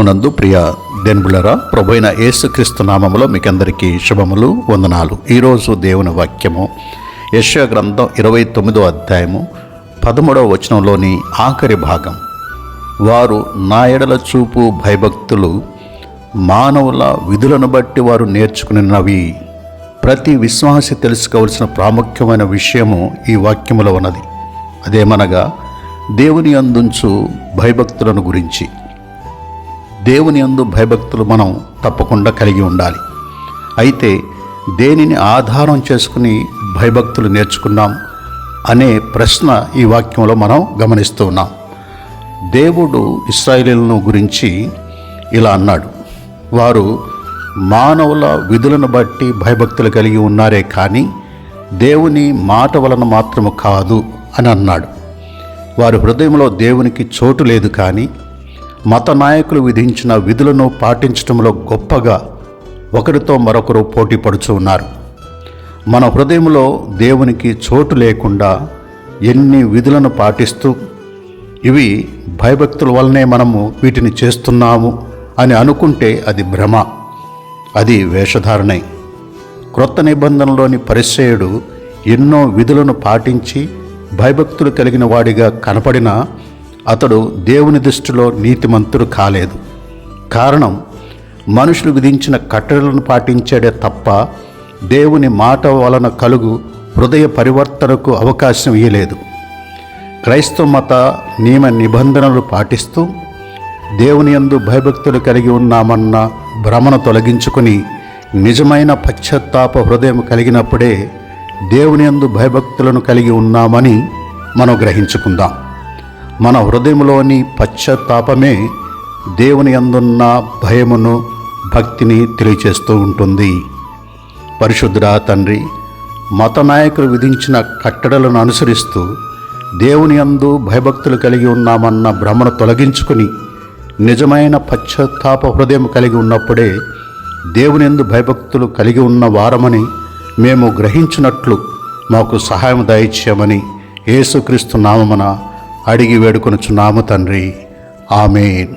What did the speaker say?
నందు ప్రియ దెన్బులరా, ప్రభువైన యేసుక్రీస్తు నామములో మీకందరికీ శుభములు, వందనాలు. ఈరోజు దేవుని వాక్యము యెషయా గ్రంథం 29వ అధ్యాయము 13వ వచనంలోని ఆఖరి భాగం. వారు నా ఎడల చూపు భయభక్తులు మానవుల విధులను బట్టి వారు నేర్చుకున్నవి. ప్రతి విశ్వాసి తెలుసుకోవలసిన ప్రాముఖ్యమైన విషయము ఈ వాక్యములో ఉన్నది. అదేమనగా దేవుని అందుంచు భయభక్తులను గురించి. దేవుని యందు భయభక్తులు మనం తప్పకుండా కలిగి ఉండాలి. అయితే దేనిని ఆధారం చేసుకుని భయభక్తులు నేర్చుకున్నాం అనే ప్రశ్న ఈ వాక్యంలో మనం గమనిస్తూ ఉన్నాం. దేవుడు ఇశ్రాయేలీయులను గురించి ఇలా అన్నాడు, వారు మానవుల విధులను బట్టి భయభక్తులు కలిగి ఉన్నారే కానీ దేవుని మాట వలన మాత్రము కాదు అని అన్నాడు. వారి హృదయంలో దేవునికి చోటు లేదు, కానీ మత నాయకులు విధించిన విధులను పాటించడంలో గొప్పగా ఒకరితో మరొకరు పోటీ పడుచు ఉన్నారు. మన హృదయంలో దేవునికి చోటు లేకుండా ఎన్ని విధులను పాటిస్తూ ఇవి భయభక్తుల వల్లనే మనము వీటిని చేస్తున్నాము అని అనుకుంటే అది భ్రమ, అది వేషధారణే. క్రొత్త నిబంధనలోని పరిసయ్యుడు ఎన్నో విధులను పాటించి భయభక్తులు కలిగిన వాడిగా కనపడినా అతడు దేవుని దృష్టిలో నీతిమంతుడు కాలేదు. కారణం, మనుషులు విధించిన కట్టడలను పాటించాడే తప్ప దేవుని మాట వలన కలుగు హృదయ పరివర్తనకు అవకాశం ఇయ్యలేదు. క్రైస్తవ మత నియమ నిబంధనలు పాటిస్తూ దేవుని యందు భయభక్తులు కలిగి ఉన్నామన్న భ్రమను తొలగించుకుని నిజమైన పశ్చాత్తాప హృదయం కలిగినప్పుడే దేవుని యందు భయభక్తులను కలిగి ఉన్నామని మనం గ్రహించుకుందాం. మన హృదయంలోని పశ్చాత్తాపమే దేవుని యందున్న భయమును, భక్తిని తెలియచేస్తూ ఉంటుంది. పరిశుద్ధుడా తండ్రి, మత నాయకులు విధించిన కట్టడలను అనుసరిస్తూ దేవుని యందు భయభక్తులు కలిగి ఉన్నామన్న భ్రమను తొలగించుకుని నిజమైన పశ్చాత్తాప హృదయం కలిగి ఉన్నప్పుడే దేవుని యందు భయభక్తులు కలిగి ఉన్న వారమని మేము గ్రహించినట్లు మాకు సహాయం దయచేయమని యేసుక్రీస్తు నామమున అడిగి వేడుకొనుచున్నాము తండ్రి. ఆమేన్.